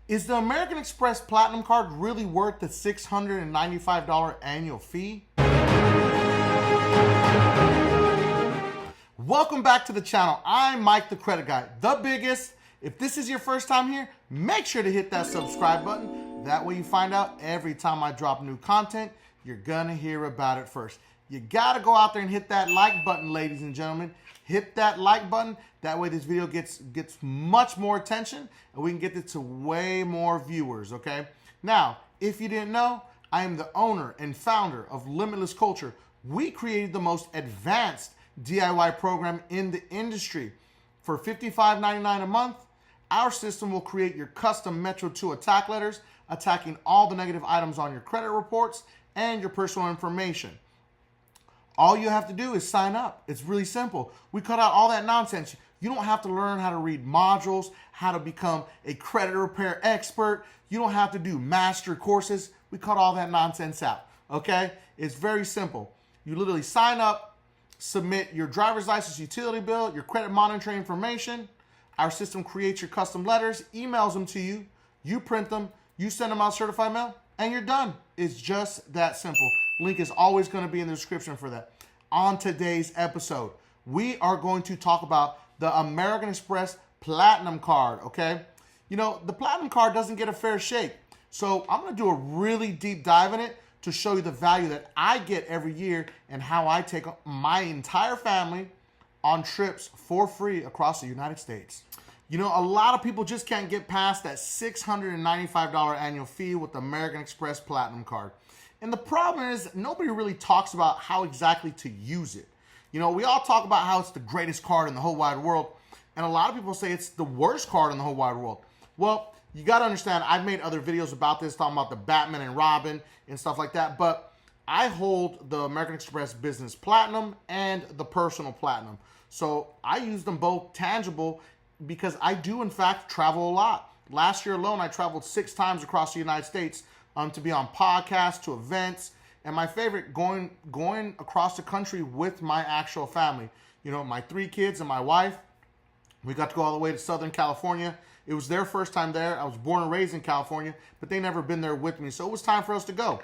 Is the American Express Platinum card really worth the $695 annual fee? Welcome back to the channel. I'm Mike the Credit Guy, the biggest. If this is your first time here, make sure to hit that subscribe button. That way you find out every time I drop new content, you're gonna hear about it first. You gotta go out there and hit that like button, ladies and gentlemen. Hit that like button. That way this video gets much more attention and we can get it to way more viewers, okay? Now, if you didn't know, I am the owner and founder of Limitless Culture. We created the most advanced DIY program in the industry. For $55.99 a month, our system will create your custom Metro 2 attack letters, attacking all the negative items on your credit reports and your personal information. All you have to do is sign up. It's really simple. We cut out all that nonsense. You don't have to learn how to read modules, how to become a credit repair expert. You don't have to do master courses. We cut all that nonsense out, okay? It's very simple. You literally sign up, submit your driver's license, utility bill, your credit monitoring information. Our system creates your custom letters, emails them to you, you print them, you send them out certified mail, and you're done. It's just that simple. Link is always going to be in the description for that. On today's episode, we are going to talk about the American Express Platinum card, okay? You know, the Platinum card doesn't get a fair shake. So I'm going to do a really deep dive in it to show you the value that I get every year and how I take my entire family on trips for free across the United States. You know, a lot of people just can't get past that $695 annual fee with the American Express Platinum card. And the problem is nobody really talks about how exactly to use it. You know, we all talk about how it's the greatest card in the whole wide world. And a lot of people say it's the worst card in the whole wide world. Well, you got to understand, I've made other videos about this, talking about the Batman and Robin and stuff like that. But I hold the American Express Business Platinum and the Personal Platinum. So I use them both tangible because I do, in fact, travel a lot. Last year alone, I traveled 6 times across the United States to be on podcasts, to events, and my favorite, going across the country with my actual family. You know, my 3 kids and my wife. We got to go all the way to Southern California. It was their first time there. I was born and raised in California, but they never been there with me. So it was time for us to go.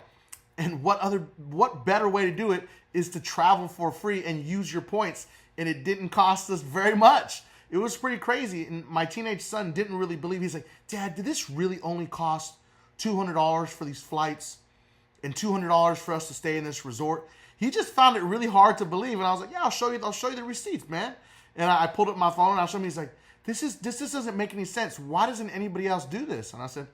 And what better way to do it is to travel for free and use your points. And it didn't cost us very much. It was pretty crazy. And my teenage son didn't really believe. He's like, Dad, did this really only cost $200 for these flights and $200 for us to stay in this resort? He just found it really hard to believe. And I was like, yeah, I'll show you the receipts, man. And I pulled up my phone and I showed him. He's like, this doesn't make any sense. Why doesn't anybody else do this? And I said,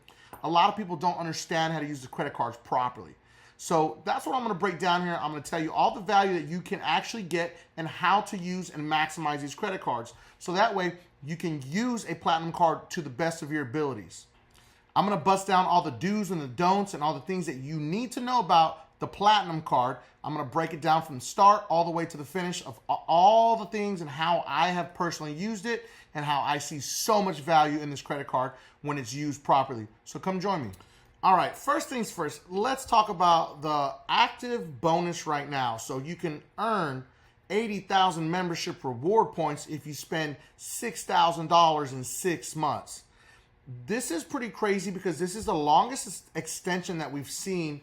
a lot of people don't understand how to use the credit cards properly. So that's what I'm going to break down here. I'm going to tell you all the value that you can actually get and how to use and maximize these credit cards. So that way you can use a Platinum card to the best of your abilities. I'm going to bust down all the do's and the don'ts and all the things that you need to know about the Platinum card. I'm going to break it down from the start all the way to the finish of all the things and how I have personally used it and how I see so much value in this credit card when it's used properly. So come join me. All right, first things first, let's talk about the active bonus right now. So you can earn 80,000 membership reward points if you spend $6,000 in 6 months. This is pretty crazy because this is the longest extension that we've seen,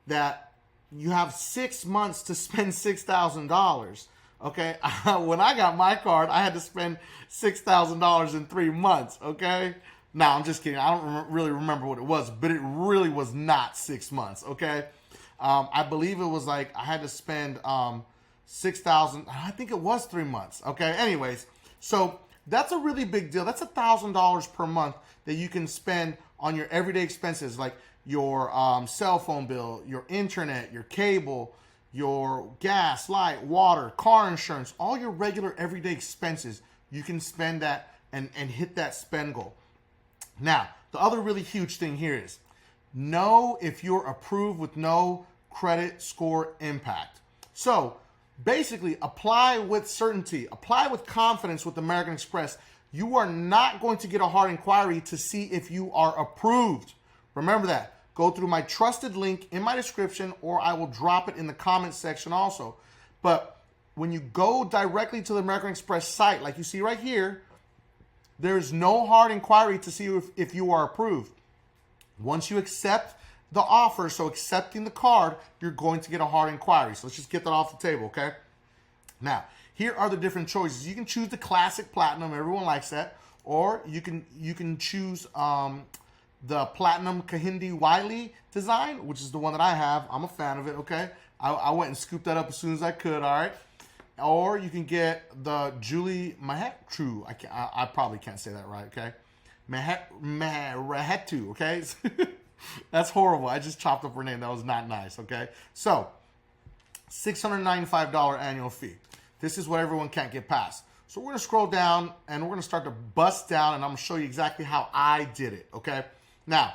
that you have 6 months to spend $6,000. Okay, when I got my card, I had to spend $6,000 in 3 months, okay? No, I'm just kidding. I don't really remember what it was, but it really was not 6 months, okay? I believe it was like I had to spend $6,000. I think it was 3 months, okay? Anyways, so that's a really big deal. That's $1,000 per month that you can spend on your everyday expenses, like your cell phone bill, your internet, your cable, your gas, light, water, car insurance, all your regular everyday expenses. You can spend that and hit that spend goal. Now, the other really huge thing here is know if you're approved with no credit score impact. So basically, apply with certainty, apply with confidence with American Express. You are not going to get a hard inquiry to see if you are approved. Remember that. Go through my trusted link in my description, or I will drop it in the comments section also. But when you go directly to the American Express site, like you see right here, there's no hard inquiry to see if you are approved. Once you accept the offer, so accepting the card, you're going to get a hard inquiry. So let's just get that off the table, okay? Now, here are the different choices. You can choose the classic platinum, everyone likes that, or you can choose the platinum Kahindi Wiley design, which is the one that I have. I'm a fan of it, okay? I went and scooped that up as soon as I could, all right? Or you can get the Julie Mahetru. I probably can't say that right, okay? Mahetu, okay? That's horrible. I just chopped up her name. That was not nice, okay? So, $695 annual fee. This is what everyone can't get past. So we're going to scroll down and we're going to start to bust down, and I'm going to show you exactly how I did it, okay? Now,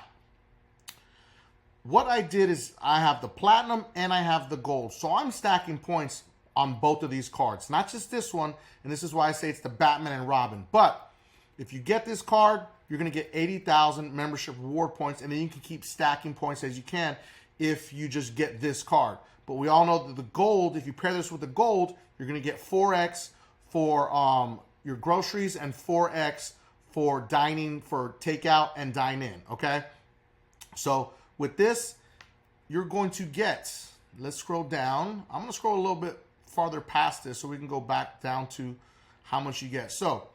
what I did is I have the platinum and I have the gold. So I'm stacking points on both of these cards, not just this one, and this is why I say it's the Batman and Robin. But if you get this card, you're going to get 80,000 membership reward points, and then you can keep stacking points as you can if you just get this card. But we all know that the gold, if you pair this with the gold, you're going to get 4x for your groceries and 4x for dining, for takeout and dine in, okay? So with this, you're going to get, let's scroll down. I'm going to scroll a little bit farther past this so we can go back down to how much you get. So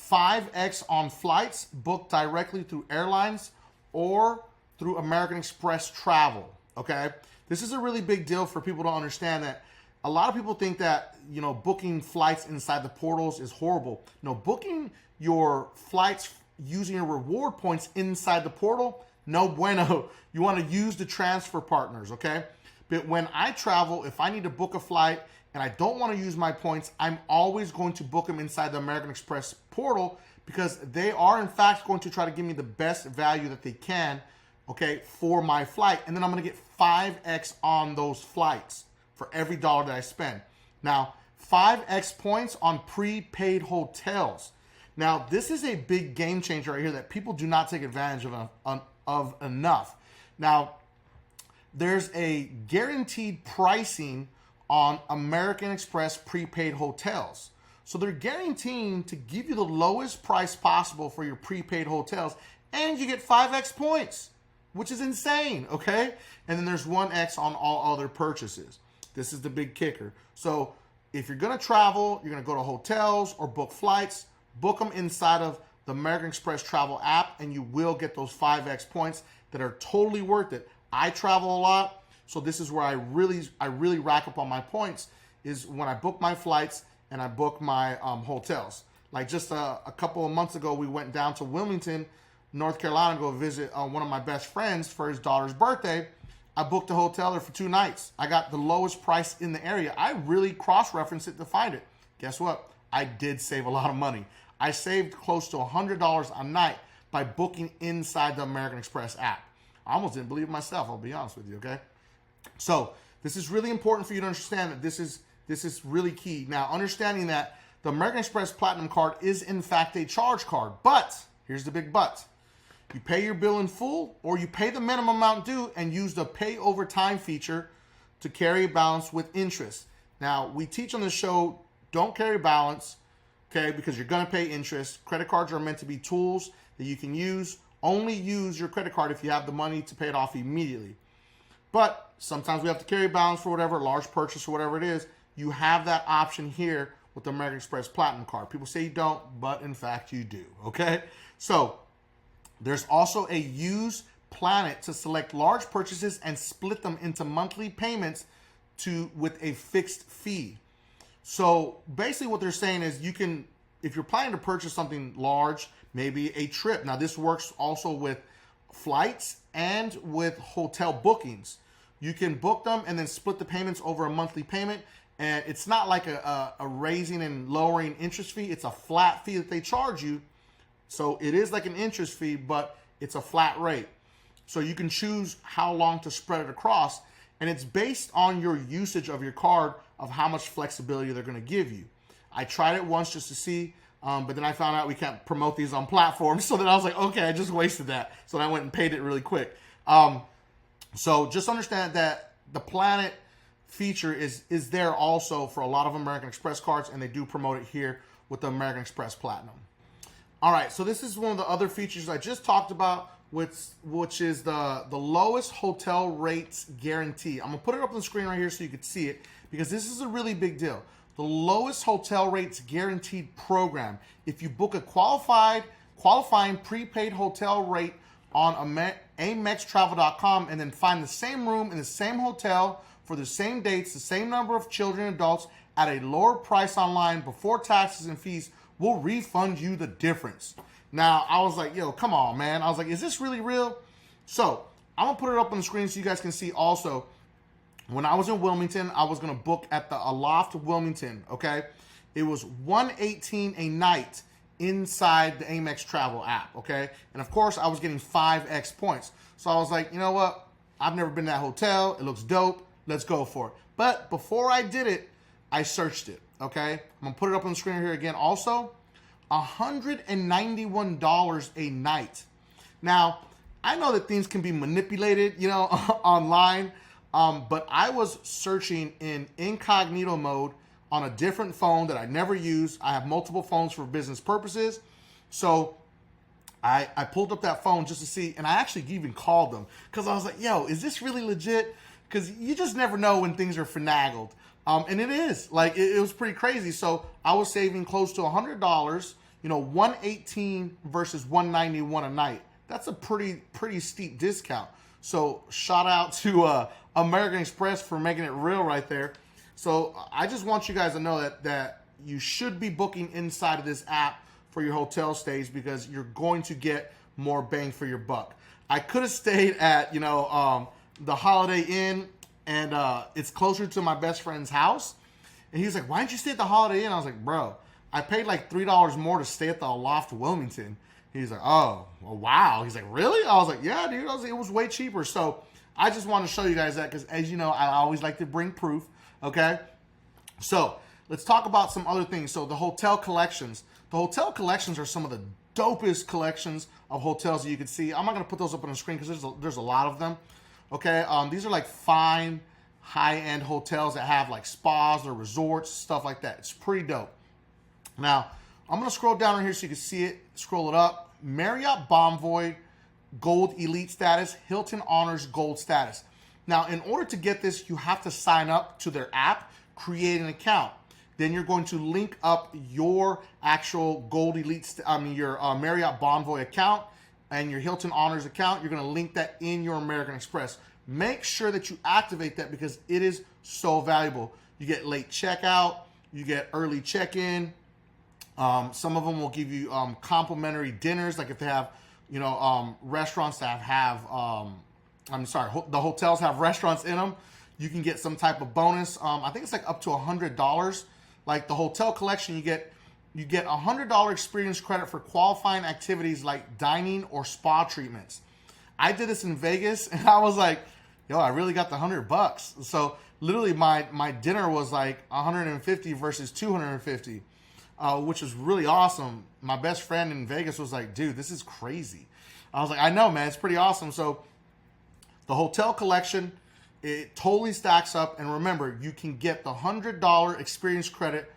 5x on flights booked directly through airlines or through American Express travel, okay? This is a really big deal for people to understand that a lot of people think that, you know, booking flights inside the portals is horrible. No, booking your flights using your reward points inside the portal, no bueno. You want to use the transfer partners, okay? But when I travel, if I need to book a flight and I don't want to use my points, I'm always going to book them inside the American Express portal because they are, in fact, going to try to give me the best value that they can, okay, for my flight. And then I'm going to get 5x on those flights for every dollar that I spend. Now, 5x points on prepaid hotels. Now, this is a big game changer right here that people do not take advantage of enough. Now, there's a guaranteed pricing on American Express prepaid hotels. So they're guaranteeing to give you the lowest price possible for your prepaid hotels, and you get 5x points, which is insane, okay? And then there's 1x on all other purchases. This is the big kicker. So if you're gonna travel, you're gonna go to hotels or book flights, book them inside of the American Express travel app, and you will get those 5x points that are totally worth it. I travel a lot, so this is where I really rack up on my points, is when I book my flights and I book my hotels. Like just a couple of months ago, we went down to Wilmington, North Carolina, to go visit one of my best friends for his daughter's birthday. I booked a hotel there for 2 nights. I got the lowest price in the area. I really cross-referenced it to find it. Guess what? I did save a lot of money. I saved close to $100 a night by booking inside the American Express app. I almost didn't believe it myself, I'll be honest with you, okay? So this is really important for you to understand that this is really key. Now, understanding that the American Express Platinum card is in fact a charge card, but here's the big but. You pay your bill in full, or you pay the minimum amount due and use the pay over time feature to carry a balance with interest. Now, we teach on this show, don't carry balance, okay, because you're gonna pay interest. Credit cards are meant to be tools that you can use. Only use your credit card if you have the money to pay it off immediately. But sometimes we have to carry a balance for whatever, large purchase or whatever it is. You have that option here with the American Express Platinum card. People say you don't, but in fact you do, okay? So there's also a use planet to select large purchases and split them into monthly payments with a fixed fee. So basically what they're saying is you can, if you're planning to purchase something large, maybe a trip. Now this works also with flights and with hotel bookings. You can book them and then split the payments over a monthly payment. And it's not like a raising and lowering interest fee. It's a flat fee that they charge you. So it is like an interest fee, but it's a flat rate. So you can choose how long to spread it across. And it's based on your usage of your card of how much flexibility they're going to give you. I tried it once just to see, but then I found out we can't promote these on platforms. So then I was like, okay, I just wasted that. So then I went and paid it really quick. So just understand that the Planet feature is there also for a lot of American Express cards, and they do promote it here with the American Express Platinum. All right, so this is one of the other features I just talked about which is the lowest hotel rates guarantee. I'm gonna put it up on the screen right here so you can see it, because this is a really big deal. The lowest hotel rates guaranteed program. If you book a qualifying prepaid hotel rate on AmexTravel.com and then find the same room in the same hotel for the same dates, the same number of children and adults at a lower price online before taxes and fees, we'll refund you the difference. Now, I was like, yo, come on, man. I was like, is this really real? So I'm gonna put it up on the screen so you guys can see also. When I was in Wilmington, I was gonna book at the Aloft Wilmington, okay? It was $118 a night inside the Amex Travel app, okay? And of course, I was getting 5x points. So I was like, you know what? I've never been to that hotel. It looks dope. Let's go for it. But before I did it, I searched it, okay? I'm gonna put it up on the screen here again. Also, $191 a night. Now, I know that things can be manipulated, you know, online, but I was searching in incognito mode on a different phone that I never use. I have multiple phones for business purposes. So I pulled up that phone just to see, and I actually even called them because I was like, yo, is this really legit? Because you just never know when things are finagled. And it is. Like, it was pretty crazy. So I was saving close to $100, you know, $118 versus $191 a night. That's a pretty steep discount. So shout out to American Express for making it real right there. So I just want you guys to know that you should be booking inside of this app for your hotel stays because you're going to get more bang for your buck. I could have stayed at, you know, the Holiday Inn, and it's closer to my best friend's house. And he was like, why didn't you stay at the Holiday Inn? I was like, bro, I paid like $3 more to stay at the Aloft Wilmington. He's like, oh, well, wow. He's like, really? I was like, yeah, dude. I was like, it was way cheaper. So I just want to show you guys that because, as you know, I always like to bring proof, okay? So let's talk about some other things. So the hotel collections. The hotel collections are some of the dopest collections of hotels that you can see. I'm not going to put those up on the screen because there's a lot of them, okay? These are like fine, high-end hotels that have like spas or resorts, stuff like that. It's pretty dope. Now, I'm going to scroll down right here so you can see it. Scroll it up. Marriott Bonvoy Gold Elite status, Hilton Honors Gold status. Now, in order to get this, you have to sign up to their app, create an account. Then you're going to link up your actual Gold Elite, your Marriott Bonvoy account and your Hilton Honors account. You're going to link that in your American Express. Make sure that you activate that because it is so valuable. You get late checkout, you get early check-in. Some of them will give you complimentary dinners, like if they have, you know, restaurants that have, the hotels have restaurants in them. You can get some type of bonus. I think it's like up to $100. Like the hotel collection, you get $100 experience credit for qualifying activities like dining or spa treatments. I did this in Vegas, and I was like, yo, I really got the $100. So literally, my dinner was like 150 versus 250. Which was really awesome. My best friend in Vegas was like, dude, this is crazy. I was like, I know, man, it's pretty awesome. So the hotel collection, it totally stacks up. And remember, you can get the $100 experience credit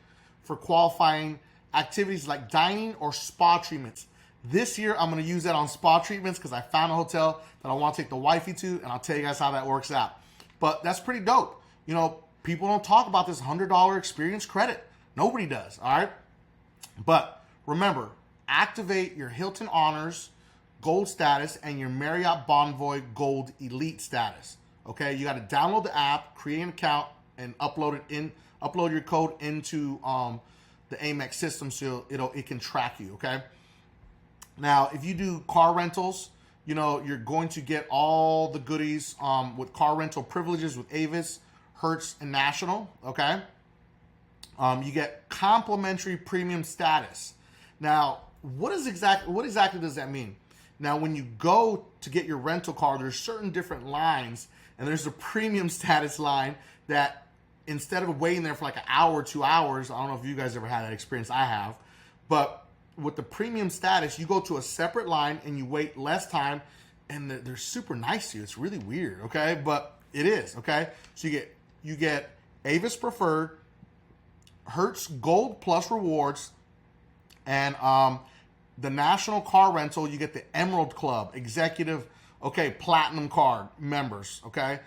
for qualifying activities like dining or spa treatments. This year, I'm going to use that on spa treatments because I found a hotel that I want to take the wifey to, and I'll tell you guys how that works out. But that's pretty dope. You know, people don't talk about this $100 experience credit. Nobody does, all right? But remember, activate your Hilton Honors Gold status and your Marriott Bonvoy Gold Elite status. Okay, you got to download the app, create an account, and upload your code into the Amex system so it can track you. Okay. Now, if you do car rentals, you know you're going to get all the goodies with car rental privileges with Avis, Hertz, and National. Okay. You get complimentary premium status. Now, what exactly does that mean? Now, when you go to get your rental car, there's certain different lines, and there's a premium status line that instead of waiting there for like an hour or 2 hours, I don't know if you guys ever had that experience, I have, but with the premium status, you go to a separate line and you wait less time, and they're super nice to you. It's really weird, okay? But it is, okay? So you get Avis Preferred, Hertz Gold Plus Rewards, and the National Car Rental, you get the Emerald Club, Executive, okay, Platinum Card members, okay?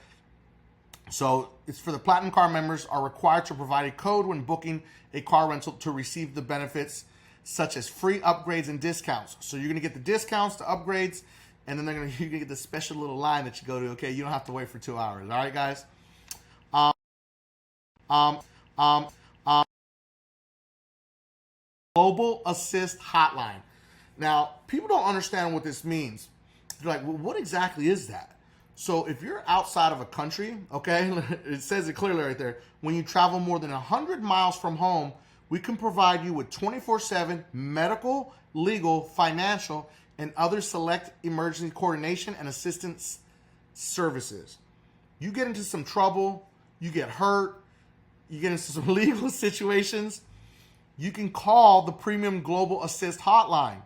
So it's for the Platinum Card members are required to provide a code when booking a car rental to receive the benefits such as free upgrades and discounts. So you're gonna get the discounts, the upgrades, and then you're gonna get the special little line that you go to, okay? You don't have to wait for 2 hours, all right, guys? Global Assist Hotline. Now, people don't understand what this means. They're like, well, what exactly is that? So if you're outside of a country, okay, it says it clearly right there. When you travel more than 100 miles from home, we can provide you with 24/7 medical, legal, financial, and other select emergency coordination and assistance services. You get into some trouble, you get hurt, you get into some legal situations, you can call the Premium Global Assist Hotline.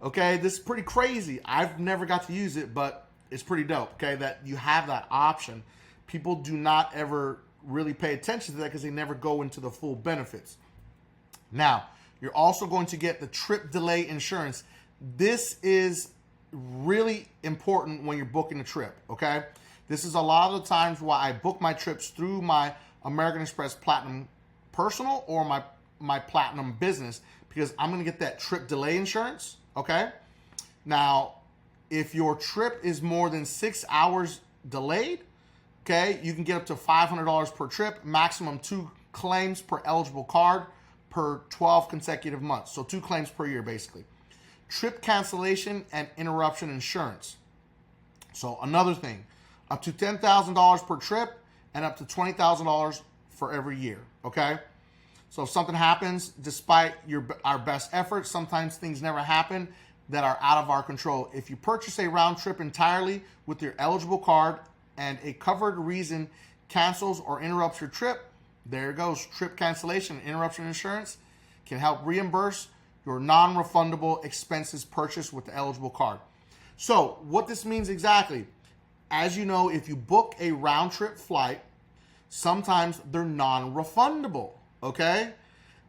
Okay, this is pretty crazy. I've never got to use it, but it's pretty dope, okay, that you have that option. People do not ever really pay attention to that because they never go into the full benefits. Now, you're also going to get the trip delay insurance. This is really important when you're booking a trip, okay? This is a lot of the times why I book my trips through my American Express Platinum Personal or my Platinum Business, because I'm going to get that trip delay insurance, okay? Now, if your trip is more than 6 hours delayed, okay, you can get up to $500 per trip, maximum 2 claims per eligible card per 12 consecutive months. So 2 claims per year, basically. Trip cancellation and interruption insurance. So another thing, up to $10,000 per trip and up to $20,000 for every year, okay? So if something happens, despite our best efforts, sometimes things never happen that are out of our control. If you purchase a round trip entirely with your eligible card and a covered reason cancels or interrupts your trip, there it goes. Trip cancellation and interruption insurance can help reimburse your non-refundable expenses purchased with the eligible card. So what this means exactly, as you know, if you book a round trip flight, sometimes they're non-refundable, okay?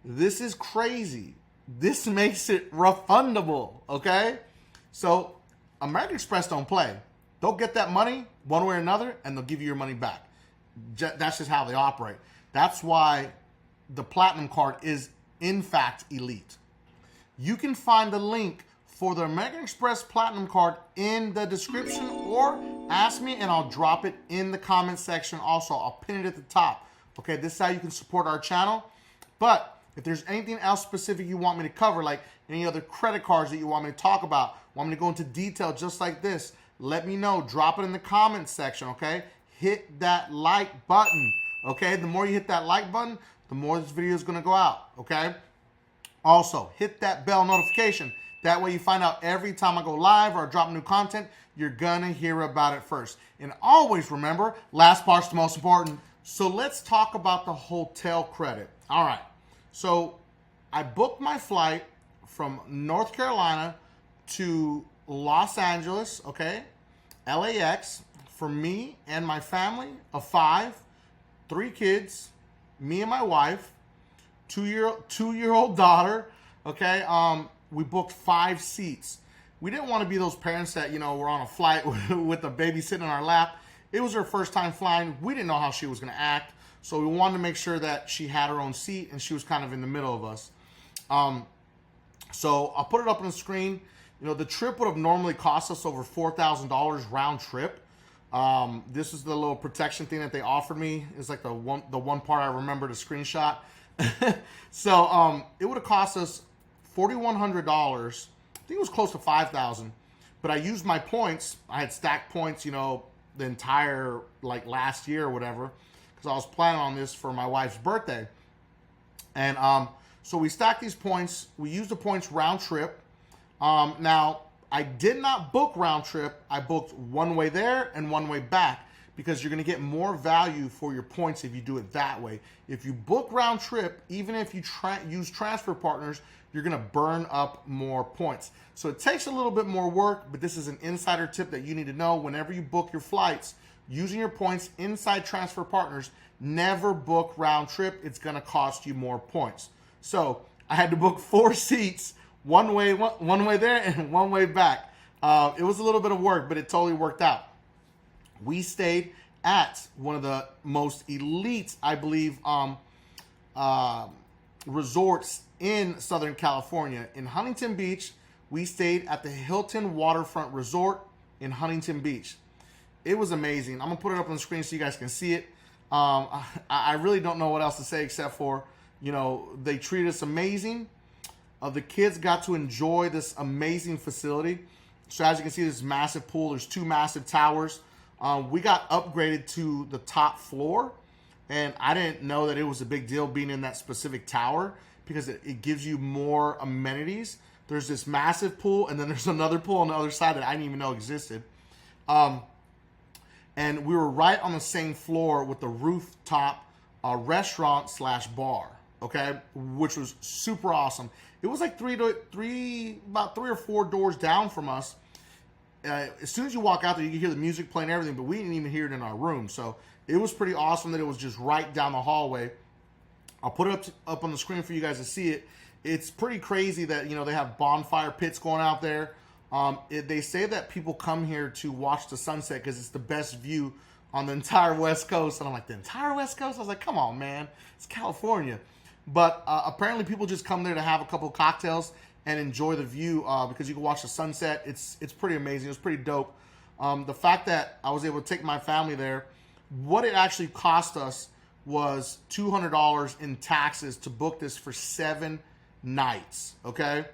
This is crazy. This makes it refundable, okay? So American Express don't play. They'll get that money one way or another, and they'll give you your money back. That's just how they operate. That's why the Platinum card is, in fact, elite. You can find the link for the American Express Platinum card in the description, or ask me and I'll drop it in the comment section also. I'll pin it at the top. Okay, this is how you can support our channel. But if there's anything else specific you want me to cover, like any other credit cards that you want me to talk about, want me to go into detail just like this, let me know. Drop it in the comments section, okay? Hit that like button, okay? The more you hit that like button, the more this video is going to go out, okay? Also, hit that bell notification. That way you find out every time I go live or I drop new content, you're going to hear about it first. And always remember, last part's the most important. So let's talk about the hotel credit. All right. So I booked my flight from North Carolina to Los Angeles, okay, LAX, for me and my family of 5, 3 kids, me and my wife, two-year-old daughter, okay. We booked 5 seats. We didn't want to be those parents that, you know, were on a flight with a baby sitting on our lap. It was her first time flying. We didn't know how she was going to act. So we wanted to make sure that she had her own seat and she was kind of in the middle of us. So I'll put it up on the screen. You know, the trip would have normally cost us over $4,000 round trip. This is the little protection thing that they offered me. It's like the one part I remember to screenshot. So it would have cost us $4,100. I think it was close to $5,000. But I used my points. I had stacked points, you know, the entire, like, last year or whatever, because I was planning on this for my wife's birthday. And so we stacked these points. We used the points round trip. Now, I did not book round trip. I booked one way there and one way back, because you're going to get more value for your points if you do it that way. If you book round trip, even if you use transfer partners, you're going to burn up more points. So it takes a little bit more work, but this is an insider tip that you need to know. Whenever you book your flights, using your points inside transfer partners, never book round trip. It's going to cost you more points. So I had to book 4 seats, one way there and one way back. It was a little bit of work, but it totally worked out. We stayed at one of the most elite, I believe, resorts in Southern California. In Huntington Beach, we stayed at the Hilton Waterfront Resort in Huntington Beach. It was amazing. I'm going to put it up on the screen so you guys can see it. I really don't know what else to say except for, they treated us amazing. The kids got to enjoy this amazing facility. So as you can see, this massive pool. There's 2 massive towers. We got upgraded to the top floor, and I didn't know that it was a big deal being in that specific tower because it gives you more amenities. There's this massive pool, and then there's another pool on the other side that I didn't even know existed. And we were right on the same floor with the rooftop restaurant / bar, okay, which was super awesome. It was like about 3 or 4 doors down from us. As soon as you walk out there, you can hear the music playing and everything, but we didn't even hear it in our room. So it was pretty awesome that it was just right down the hallway. I'll put it up on the screen for you guys to see it. It's pretty crazy that, they have bonfire pits going out there. They say that people come here to watch the sunset because it's the best view on the entire West Coast. And I'm like, the entire West Coast? I was like, come on, man. It's California. But apparently people just come there to have a couple cocktails and enjoy the view because you can watch the sunset. It's pretty amazing. It was pretty dope. The fact that I was able to take my family there, what it actually cost us was $200 in taxes to book this for 7 nights, okay?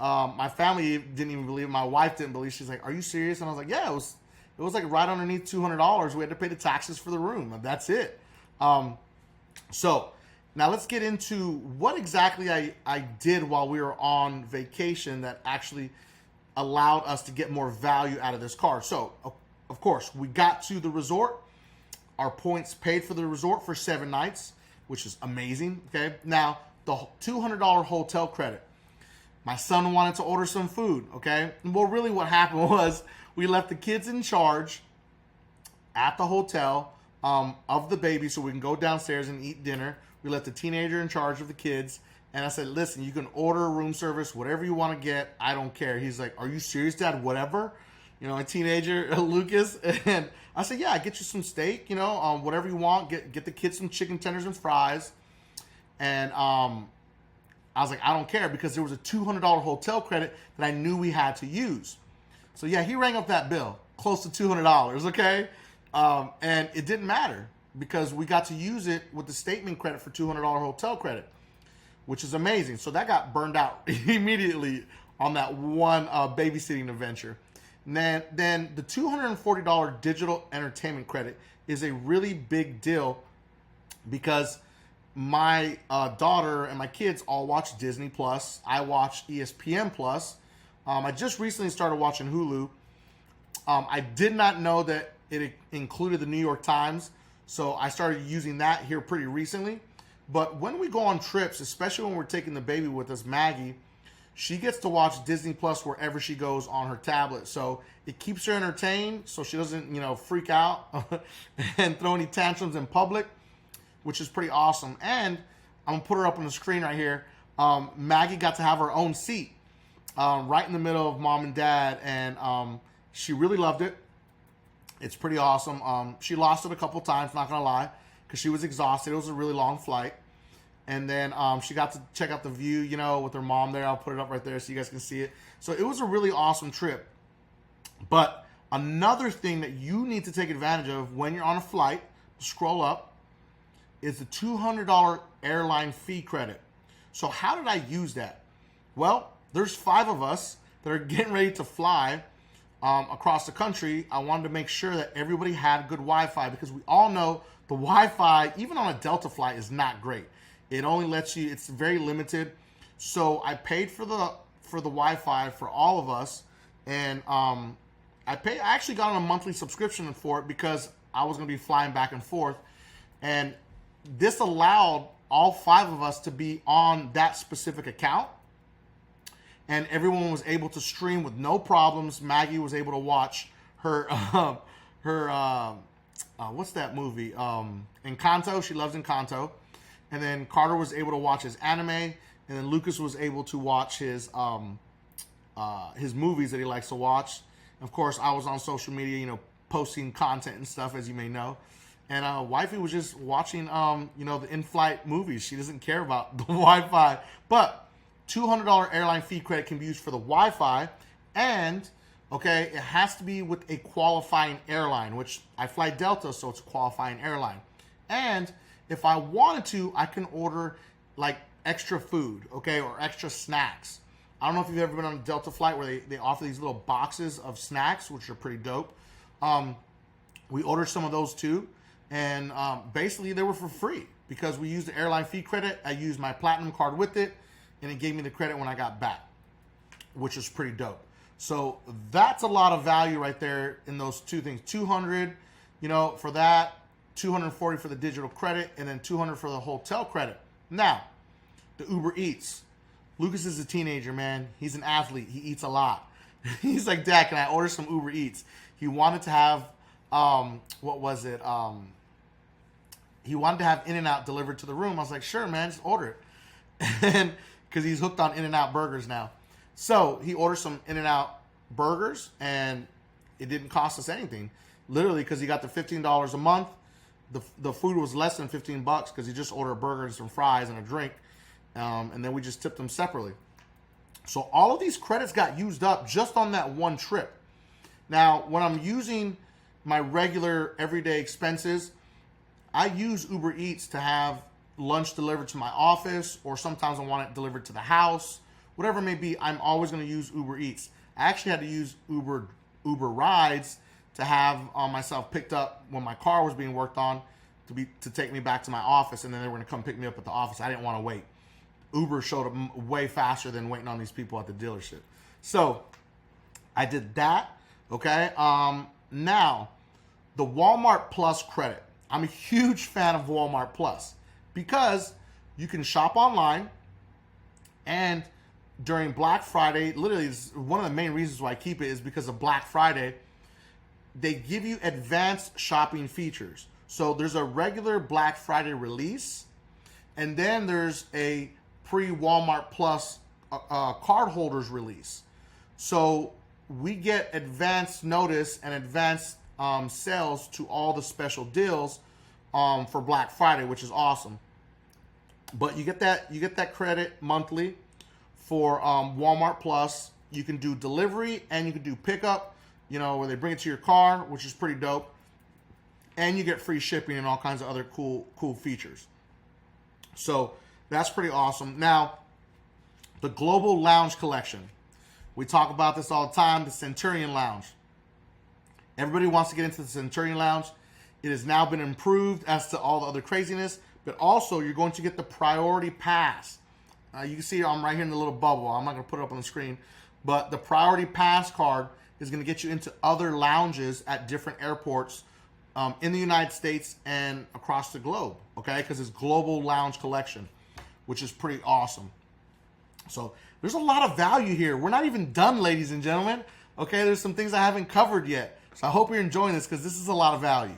My family didn't even believe it. My wife didn't believe it. She's like, are you serious? And I was like, yeah, it was like right underneath $200. We had to pay the taxes for the room. That's it. So now let's get into what exactly I did while we were on vacation that actually allowed us to get more value out of this car. So, of course, we got to the resort. Our points paid for the resort for 7 nights, which is amazing, okay? Now, the $200 hotel credit. My son wanted to order some food, okay? Well, really what happened was we left the kids in charge at the hotel of the baby so we can go downstairs and eat dinner. We left the teenager in charge of the kids. And I said, listen, you can order room service, whatever you want to get. I don't care. He's like, are you serious, Dad? Whatever. A teenager, Lucas. And I said, yeah, get you some steak, whatever you want. Get the kids some chicken tenders and fries. And I was like, I don't care because there was a $200 hotel credit that I knew we had to use. So yeah, he rang up that bill, close to $200, okay? And it didn't matter because we got to use it with the statement credit for $200 hotel credit, which is amazing. So that got burned out immediately on that one babysitting adventure. And then the $240 digital entertainment credit is a really big deal because my daughter and my kids all watch Disney Plus. I watch ESPN Plus. I just recently started watching Hulu. I did not know that it included the New York Times, so I started using that here pretty recently. But when we go on trips, especially when we're taking the baby with us, Maggie, she gets to watch Disney Plus wherever she goes on her tablet. So it keeps her entertained so she doesn't, freak out and throw any tantrums in public, which is pretty awesome. And I'm going to put her up on the screen right here. Maggie got to have her own seat right in the middle of Mom and Dad, and she really loved it. It's pretty awesome. She lost it a couple times, not going to lie, because she was exhausted. It was a really long flight. And then she got to check out the view, with her mom there. I'll put it up right there so you guys can see it. So it was a really awesome trip. But another thing that you need to take advantage of when you're on a flight, scroll up, is the $200 airline fee credit. So how did I use that? Well, there's 5 of us that are getting ready to fly across the country. I wanted to make sure that everybody had good Wi-Fi because we all know the Wi-Fi, even on a Delta flight, is not great. It only lets you, it's very limited. So I paid for the Wi-Fi for all of us, and I actually got on a monthly subscription for it because I was going to be flying back and forth, and this allowed all 5 of us to be on that specific account, and everyone was able to stream with no problems. Maggie was able to watch her what's that movie? Encanto. She loves Encanto. And then Carter was able to watch his anime. and then Lucas was able to watch his movies that he likes to watch. Of course, I was on social media, you know, posting content and stuff, as you may know. And wifey was just watching, you know, the in-flight movies. She doesn't care about the Wi-Fi. But $200 airline fee credit can be used for the Wi-Fi. And, okay, it has to be with a qualifying airline, which I fly Delta, so it's a qualifying airline. And if I wanted to, I can order, like, extra food, okay, or extra snacks. I don't know if you've ever been on a Delta flight where they offer these little boxes of snacks, which are pretty dope. We ordered some of those too. And basically, they were for free because we used the airline fee credit. I used my Platinum card with it, and it gave me the credit when I got back, which is pretty dope. So that's a lot of value right there in those two things. $200, you know, for that, $240 for the digital credit, and then $200 for the hotel credit. Now, the Uber Eats. Lucas is a teenager, man. He's an athlete. He eats a lot. He's like, Dad, can I order some Uber Eats? He wanted to have, what was it? He wanted to have In-N-Out delivered to the room. I was like, sure, man, just order it. And because he's hooked on In-N-Out burgers now. So he ordered some In-N-Out burgers, and it didn't cost us anything. Literally, because he got the $15 a month. The food was less than $15 because he just ordered a burger and some fries and a drink. And then we just tipped them separately. So all of these credits got used up just on that one trip. Now, when I'm using my regular everyday expenses, I use Uber Eats to have lunch delivered to my office, or sometimes I want it delivered to the house. Whatever it may be, I'm always going to use Uber Eats. I actually had to use Uber Rides to have myself picked up when my car was being worked on to take me back to my office, and then they were going to come pick me up at the office. I didn't want to wait. Uber showed up way faster than waiting on these people at the dealership. So I did that. Okay. Now, the Walmart Plus credit. I'm a huge fan of Walmart Plus because you can shop online, and during Black Friday, literally one of the main reasons why I keep it is because of Black Friday, they give you advanced shopping features. So there's a regular Black Friday release, and then there's a pre-Walmart Plus cardholders release. So we get advanced notice and advanced sales to all the special deals for Black Friday, which is awesome. But you get that credit monthly for Walmart Plus. You can do delivery and you can do pickup, you know, where they bring it to your car, which is pretty dope. And you get free shipping and all kinds of other cool features. So that's pretty awesome. Now, the Global Lounge Collection. We talk about this all the time, the Centurion Lounge. Everybody wants to get into the Centurion Lounge. It has now been improved as to all the other craziness, but also you're going to get the Priority Pass. You can see I'm right here in the little bubble. I'm not going to put it up on the screen, but the Priority Pass card is going to get you into other lounges at different airports in the United States and across the globe, okay? Because it's Global Lounge Collection, which is pretty awesome. So there's a lot of value here. We're not even done, ladies and gentlemen. Okay, there's some things I haven't covered yet. So I hope you're enjoying this because this is a lot of value.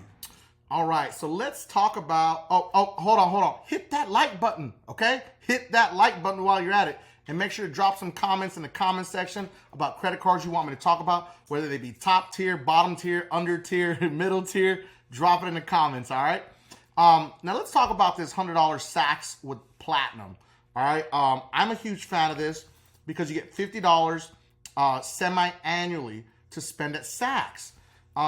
All right, so let's talk about, hold on. Hit that like button, okay? Hit that like button while you're at it. And make sure to drop some comments in the comment section about credit cards you want me to talk about, whether they be top tier, bottom tier, under tier, middle tier. Drop it in the comments, all right? Now let's talk about this $100 Saks with Platinum, all right? I'm a huge fan of this because you get $50 semi-annually to spend at Saks.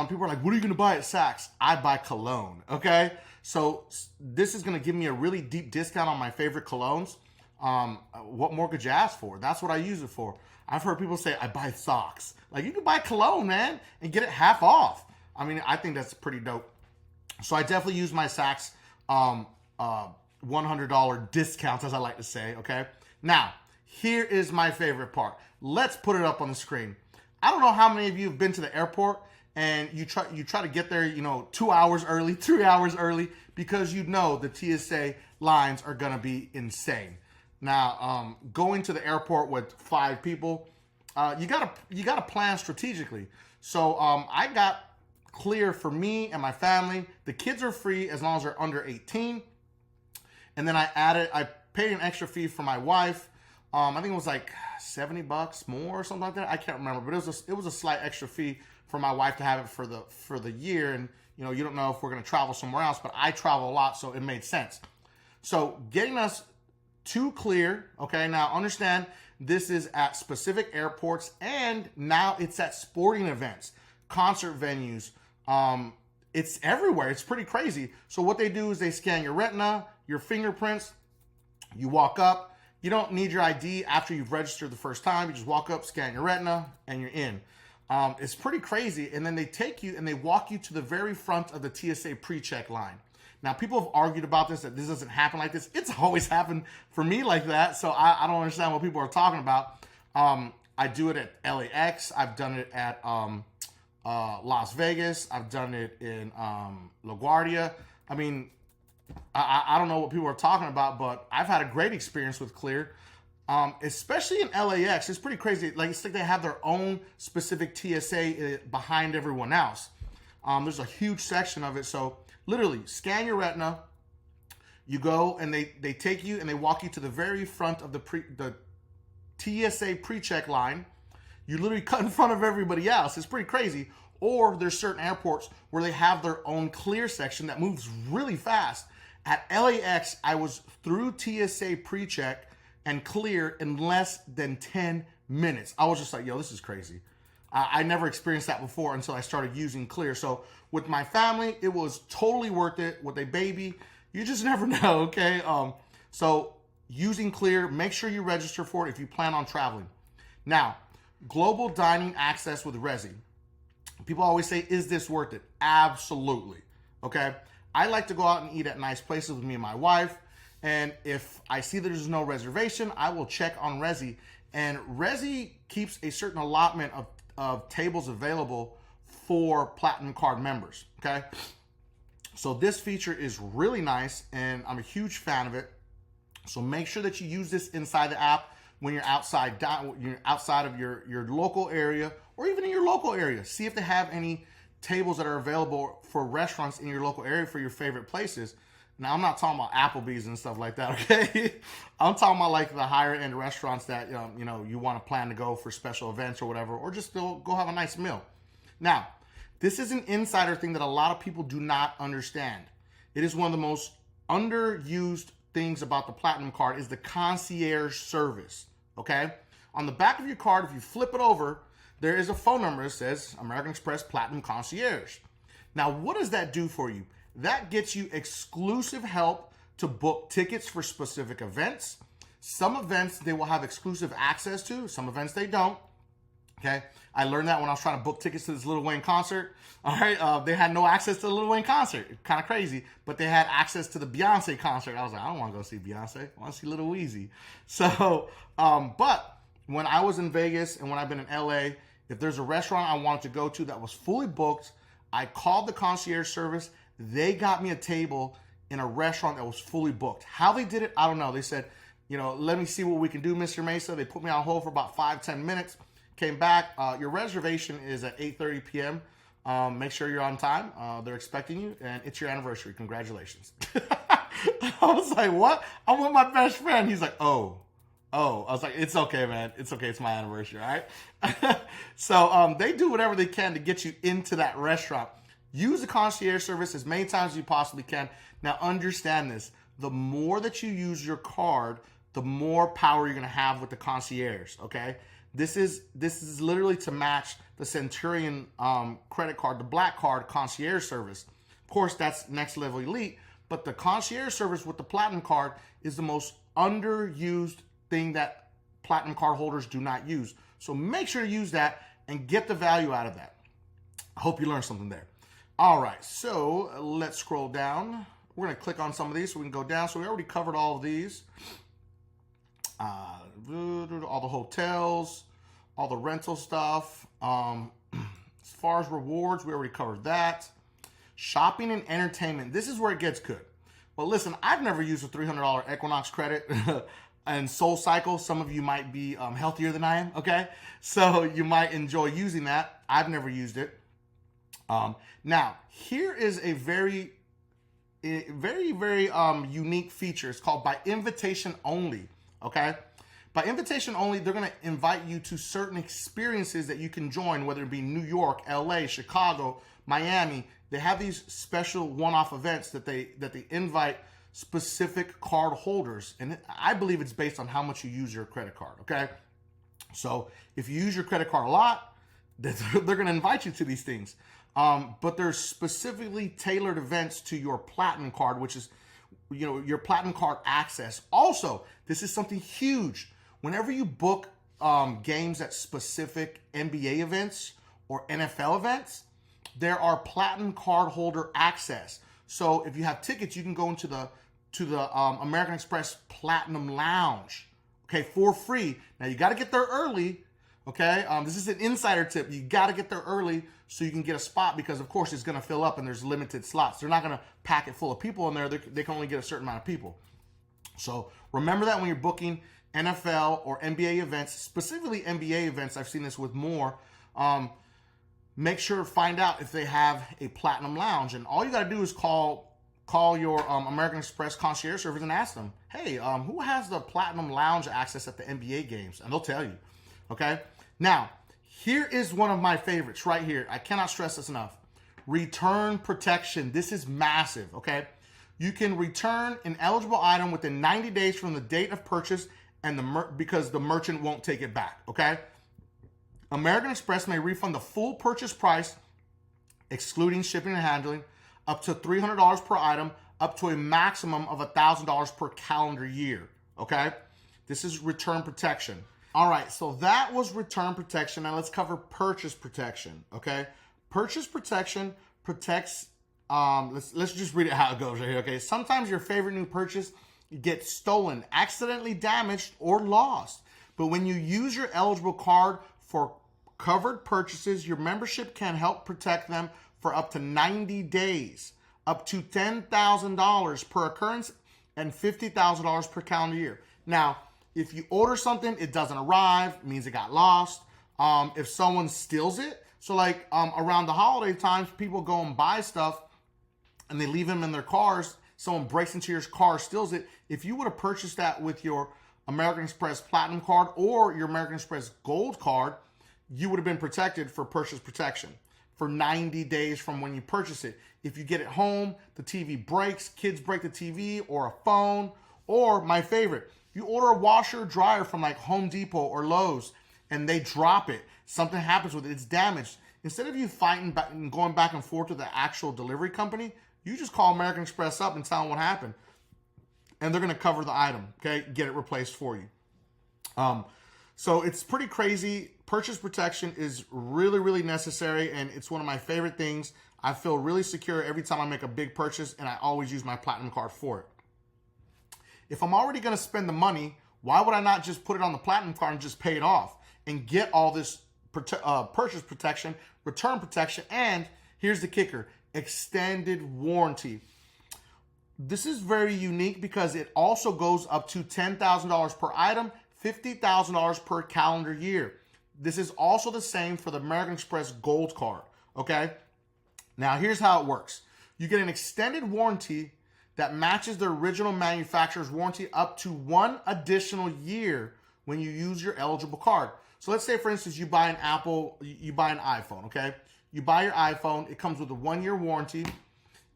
People are like, what are you going to buy at Saks? I buy cologne, okay? So this is going to give me a really deep discount on my favorite colognes. What more could you ask for? That's what I use it for. I've heard people say, I buy socks. Like, you can buy cologne, man, and get it half off. I mean, I think that's pretty dope. So I definitely use my Saks $100 discounts, as I like to say, okay? Now, here is my favorite part. Let's put it up on the screen. I don't know how many of you have been to the airport and you try to get there, 2 hours early, 3 hours early, because you know the TSA lines are gonna be insane. Now, going to the airport with 5 people, you gotta plan strategically. So I got clear for me and my family. The kids are free as long as they're under 18. And then I paid an extra fee for my wife. I think it was like $70 more or something like that. I can't remember, but it was a slight extra fee for my wife to have it for the year. And you know, you don't know if we're going to travel somewhere else, but I travel a lot, so it made sense. So getting us to clear, okay, now understand this is at specific airports, and now it's at sporting events, concert venues. It's everywhere. It's pretty crazy. So what they do is they scan your retina, your fingerprints, you walk up. You don't need your ID after you've registered the first time. You just walk up, scan your retina, and you're in. It's pretty crazy. And then they take you and they walk you to the very front of the TSA pre-check line. Now, people have argued about this, that this doesn't happen like this. It's always happened for me like that, so I don't understand what people are talking about. I do it at LAX. I've done it at Las Vegas. I've done it in LaGuardia. I mean, I don't know what people are talking about, but I've had a great experience with Clear, especially in LAX. It's pretty crazy. Like, it's like they have their own specific TSA behind everyone else. There's a huge section of it, so literally, scan your retina. You go and they take you and they walk you to the very front of the TSA pre-check line. You literally cut in front of everybody else. It's pretty crazy. Or there's certain airports where they have their own clear section that moves really fast. At LAX, I was through TSA pre-check and clear in less than 10 minutes. I was just like, yo, this is crazy. I never experienced that before until I started using Clear. So with my family, it was totally worth it. With a baby, you just never know, okay? So using Clear, make sure you register for it if you plan on traveling. Now, global dining access with Resi. People always say, is this worth it? Absolutely, okay? I like to go out and eat at nice places with me and my wife. And if I see there's no reservation, I will check on Resi. And Resi keeps a certain allotment of tables available for Platinum Card members, okay? So this feature is really nice, and I'm a huge fan of it. So make sure that you use this inside the app when you're outside of your local area, or even in your local area. See if they have any tables that are available for restaurants in your local area for your favorite places. Now, I'm not talking about Applebee's and stuff like that, okay? I'm talking about like the higher end restaurants that, you want to plan to go for special events or whatever, or just go have a nice meal. Now, this is an insider thing that a lot of people do not understand. It is one of the most underused things about the Platinum Card is the concierge service, okay? On the back of your card, if you flip it over, there is a phone number that says American Express Platinum Concierge. Now, what does that do for you? That gets you exclusive help to book tickets for specific events. Some events they will have exclusive access to. Some events they don't. Okay, I learned that when I was trying to book tickets to this Lil Wayne concert. All right, they had no access to the Lil Wayne concert. Kind of crazy, but they had access to the Beyonce concert. I was like, I don't want to go see Beyonce. I want to see Lil Weezy. So, but when I was in Vegas and when I've been in LA, if there's a restaurant I wanted to go to that was fully booked, I called the concierge service. They got me a table in a restaurant that was fully booked. How they did it, I don't know. They said, let me see what we can do, Mr. Mesa. They put me on hold for about 5-10 minutes. Came back. Your reservation is at 8:30 p.m. Make sure you're on time. They're expecting you, and it's your anniversary. Congratulations. I was like, what? I'm with my best friend. He's like, oh. I was like, it's okay, man. It's okay. It's my anniversary, all right? So they do whatever they can to get you into that restaurant. Use the concierge service as many times as you possibly can. Now, understand this. The more that you use your card, the more power you're going to have with the concierge, okay? This is literally to match the Centurion credit card, the Black Card concierge service. Of course, that's next level elite, but the concierge service with the Platinum Card is the most underused thing that Platinum Card holders do not use. So make sure to use that and get the value out of that. I hope you learned something there. All right, so let's scroll down. We're going to click on some of these so we can go down. So we already covered all of these. All the hotels, all the rental stuff. As far as rewards, we already covered that. Shopping and entertainment. This is where it gets good. Well, listen, I've never used a $300 Equinox credit and SoulCycle. Some of you might be healthier than I am, okay? So you might enjoy using that. I've never used it. Now, here is a very very, very unique feature. It's called by invitation only, okay? By invitation only, they're gonna invite you to certain experiences that you can join, whether it be New York, LA, Chicago, Miami. They have these special one-off events that they invite specific card holders. And I believe it's based on how much you use your credit card, okay? So if you use your credit card a lot, they're gonna invite you to these things. But there's specifically tailored events to your Platinum card, which is, your Platinum card access. Also, this is something huge. Whenever you book games at specific NBA events or NFL events, there are Platinum card holder access. So if you have tickets, you can go into the American Express Platinum Lounge, okay, for free. Now you got to get there early, okay? This is an insider tip. You got to get there early so you can get a spot, because of course it's going to fill up and there's limited slots. They're not going to pack it full of people in there. They can only get a certain amount of people. So remember that when you're booking NFL or NBA events, specifically NBA events, I've seen this with more. Make sure to find out if they have a Platinum Lounge, and all you got to do is call your American Express concierge service and ask them, hey, who has the Platinum Lounge access at the NBA games? And they'll tell you, okay? Now, here is one of my favorites right here. I cannot stress this enough. Return protection. This is massive, okay? You can return an eligible item within 90 days from the date of purchase and because the merchant won't take it back, okay? American Express may refund the full purchase price, excluding shipping and handling, up to $300 per item, up to a maximum of $1,000 per calendar year, okay? This is return protection. All right, so that was return protection. Now let's cover purchase protection, okay? Purchase protection protects, let's just read it how it goes right here, okay? Sometimes your favorite new purchase gets stolen, accidentally damaged, or lost. But when you use your eligible card for covered purchases, your membership can help protect them for up to 90 days, up to $10,000 per occurrence, and $50,000 per calendar year. Now, if you order something, it doesn't arrive, it means it got lost. If someone steals it, so like around the holiday times, people go and buy stuff and they leave them in their cars. Someone breaks into your car, steals it. If you would have purchased that with your American Express Platinum card or your American Express Gold card, you would have been protected for purchase protection for 90 days from when you purchase it. If you get it home, the TV breaks, kids break the TV or a phone, or my favorite, you order a washer or dryer from like Home Depot or Lowe's and they drop it. Something happens with it, it's damaged. Instead of you fighting back and going back and forth to the actual delivery company, you just call American Express up and tell them what happened. And they're gonna cover the item, okay? Get it replaced for you. So it's pretty crazy. Purchase protection is really, really necessary, and it's one of my favorite things. I feel really secure every time I make a big purchase, and I always use my Platinum card for it. If I'm already gonna spend the money, why would I not just put it on the Platinum card and just pay it off and get all this purchase protection, return protection, and here's the kicker, extended warranty. This is very unique because it also goes up to $10,000 per item, $50,000 per calendar year. This is also the same for the American Express Gold card, okay? Now, here's how it works. You get an extended warranty that matches the original manufacturer's warranty up to 1 additional year when you use your eligible card. So let's say, for instance, you buy an iPhone, okay? You buy your iPhone, it comes with a 1-year warranty.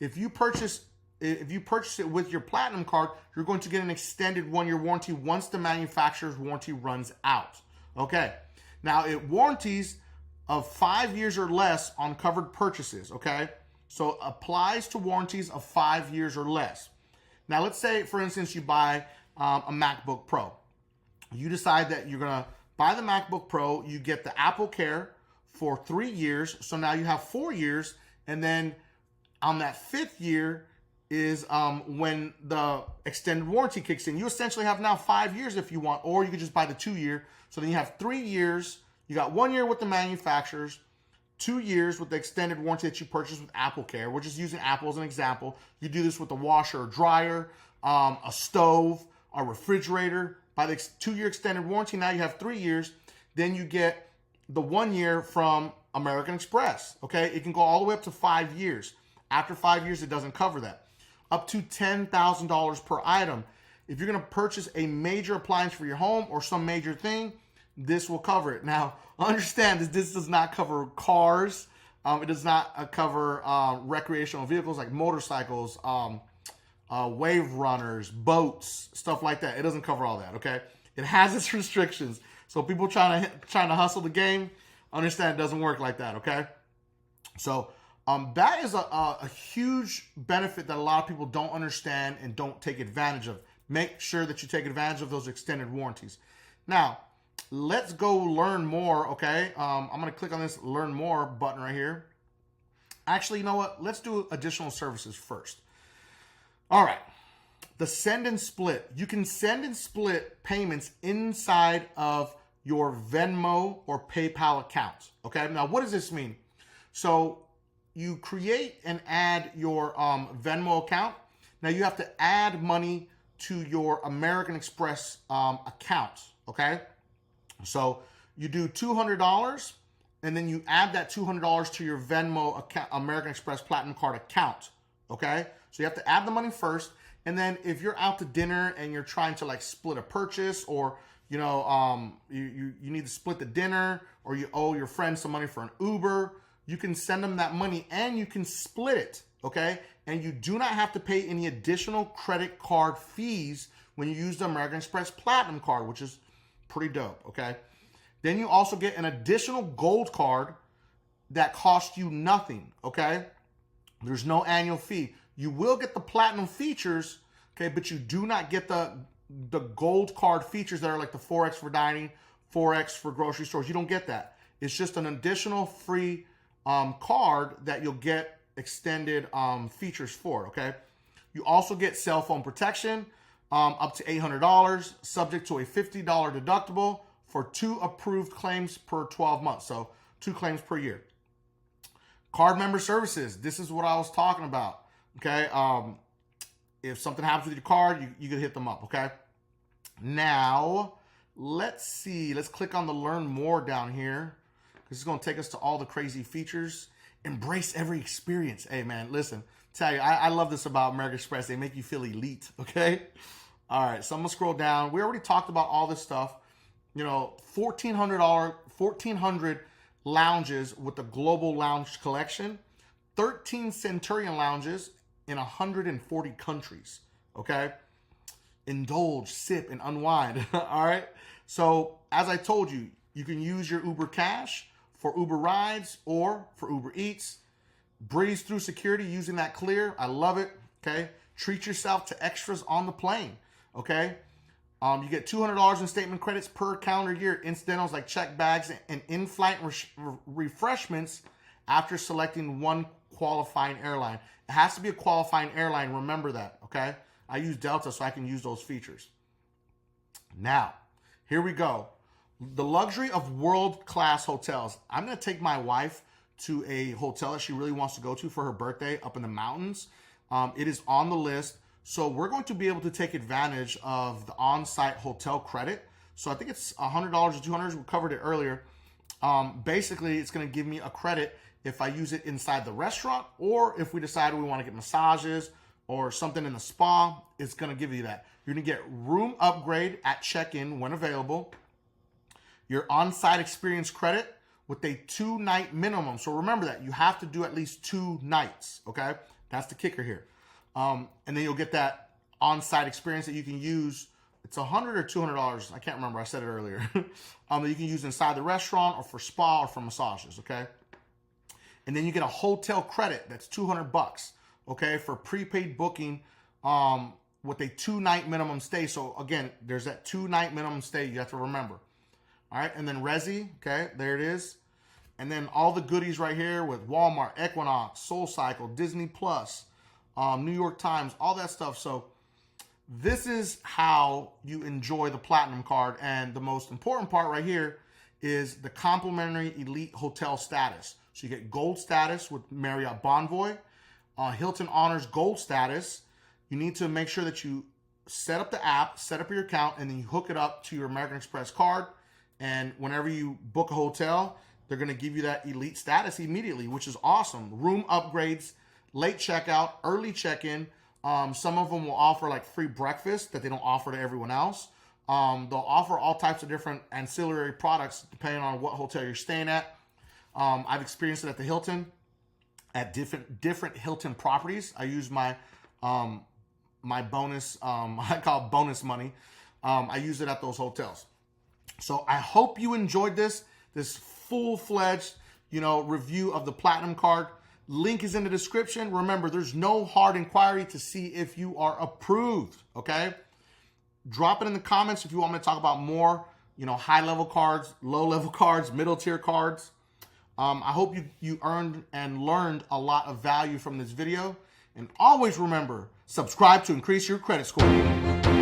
If you purchase it with your Platinum card, you're going to get an extended 1-year warranty once the manufacturer's warranty runs out. Okay. Now, it warranties of 5 years or less on covered purchases, okay? So applies to warranties of 5 years or less. Now, let's say, for instance, you buy a MacBook Pro. You decide that you're going to buy the MacBook Pro. You get the Apple Care for 3 years. So now you have 4 years. And then on that 5th year is when the extended warranty kicks in. You essentially have now 5 years if you want, or you could just buy the 2-year. So then you have 3 years. You got 1 year with the manufacturers, 2 years with the extended warranty that you purchased with Apple Care. We're just using Apple as an example. You do this with a washer or dryer, a stove, a refrigerator. By the 2-year extended warranty, now you have 3 years. Then you get the 1 year from American Express, okay? It can go all the way up to 5 years. After 5 years, it doesn't cover that. up to $10,000 per item. If you're going to purchase a major appliance for your home or some major thing, this will cover it. Now, understand that this does not cover cars. It does not cover recreational vehicles like motorcycles, wave runners, boats, stuff like that. It doesn't cover all that, okay? It has its restrictions. So people trying to hustle the game, understand it doesn't work like that, okay? So that is a huge benefit that a lot of people don't understand and don't take advantage of. Make sure that you take advantage of those extended warranties. Now, let's go learn more, okay? I'm going to click on this learn more button right here. Actually, you know what? Let's do additional services first. All right. The send and split. You can send and split payments inside of your Venmo or PayPal accounts, okay? Now, what does this mean? So you create and add your Venmo account. Now, you have to add money to your American Express account, okay? So you do $200, and then you add that $200 to your Venmo account, American Express Platinum Card account, okay? So you have to add the money first, and then if you're out to dinner and you're trying to like split a purchase, or you know you need to split the dinner, or you owe your friend some money for an Uber, you can send them that money and you can split it, okay? And you do not have to pay any additional credit card fees when you use the American Express Platinum Card, which is pretty dope, okay? Then you also get an additional gold card that costs you nothing, okay? There's no annual fee. You will get the platinum features, okay, but you do not get the gold card features that are like the 4X for dining, 4X for grocery stores. You don't get that. It's just an additional free card that you'll get extended features for, okay? You also get cell phone protection, up to $800, subject to a $50 deductible for 2 approved claims per 12 months. So 2 claims per year. Card member services. This is what I was talking about. Okay. If something happens with your card, you can hit them up. Okay. Now, let's see. Let's click on the learn more down here. This is going to take us to all the crazy features. Embrace every experience. Hey, man, listen. Tell you, I love this about American Express. They make you feel elite. Okay. All right. So I'm going to scroll down. We already talked about all this stuff. You know, $1,400 lounges with the Global Lounge Collection, 13 Centurion lounges in 140 countries, okay? Indulge, sip, and unwind, all right? So, as I told you, you can use your Uber Cash for Uber rides or for Uber Eats. Breeze through security using that clear. I love it, okay? Treat yourself to extras on the plane, okay? You get $200 in statement credits per calendar year, incidentals like check bags and in-flight refreshments after selecting one qualifying airline. It has to be a qualifying airline. Remember that, okay? I use Delta, so I can use those features. Now, here we go. The luxury of world-class hotels. I'm going to take my wife to a hotel that she really wants to go to for her birthday up in the mountains. It is on the list. So we're going to be able to take advantage of the on-site hotel credit. So I think it's $100 or $200. We covered it earlier. Basically, it's going to give me a credit if I use it inside the restaurant, or if we decide we want to get massages or something in the spa, it's going to give you that. You're going to get room upgrade at check-in when available. Your on-site experience credit with a 2-night minimum. So remember that. You have to do at least 2 nights, okay? That's the kicker here. And then you'll get that on-site experience that you can use. It's $100 or $200. I can't remember. I said it earlier. That you can use inside the restaurant or for spa or for massages. Okay. And then you get a hotel credit that's $200. Okay, for prepaid booking with a 2-night minimum stay. So again, there's that 2-night minimum stay you have to remember. All right, and then Resi. Okay, there it is. And then all the goodies right here with Walmart, Equinox, SoulCycle, Disney Plus. New York Times, all that stuff. So this is how you enjoy the Platinum Card. And the most important part right here is the complimentary elite hotel status. So you get gold status with Marriott Bonvoy, Hilton Honors gold status. You need to make sure that you set up the app, set up your account, and then you hook it up to your American Express card. And whenever you book a hotel, they're going to give you that elite status immediately, which is awesome. Room upgrades, late checkout, early check-in, Some of them will offer like free breakfast that they don't offer to everyone else. They'll offer all types of different ancillary products depending on what hotel you're staying at. I've experienced it at the Hilton, at different Hilton properties. I use my my bonus, I call it bonus money. I use it at those hotels. So I hope you enjoyed this full-fledged, review of the Platinum card. Link is in the description. Remember, there's no hard inquiry to see if you are approved, okay? Drop it in the comments if you want me to talk about more, high-level cards, low-level cards, middle-tier cards. I hope you earned and learned a lot of value from this video. And always remember, subscribe to increase your credit score.